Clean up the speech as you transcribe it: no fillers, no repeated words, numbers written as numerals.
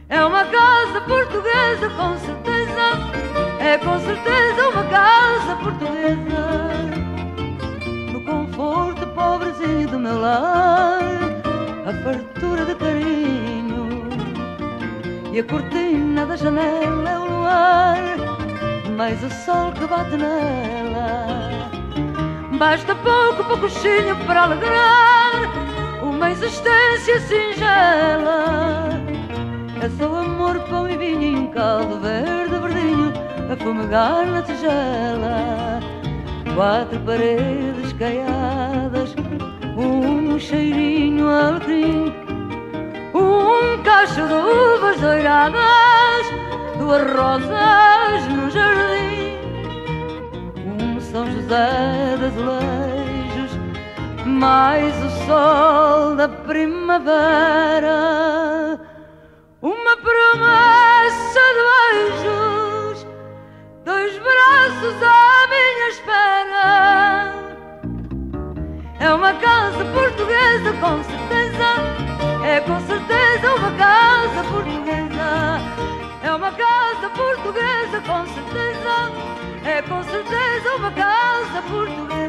É uma casa portuguesa, com certeza. É com certeza uma casa portuguesa. No conforto pobrezinho do meu lar, a fartura de carinho e a cortina da janela é o luar, mais o sol que bate nela. Basta pouco, pouquinho para alegrar uma existência singela. É só amor, pão e vinho e um caldo verde, verdinho a fumegar na tigela. Quatro paredes caiadas, um cheirinho a alecrim, um cacho de uvas doiradas, duas rosas no jardim, um São José de azulejos, mais o sol da primavera. Uma promessa de beijos, dois braços à minha espera. É uma casa portuguesa, com certeza. É com certeza uma casa portuguesa. É uma casa portuguesa, com certeza. É com certeza uma casa portuguesa.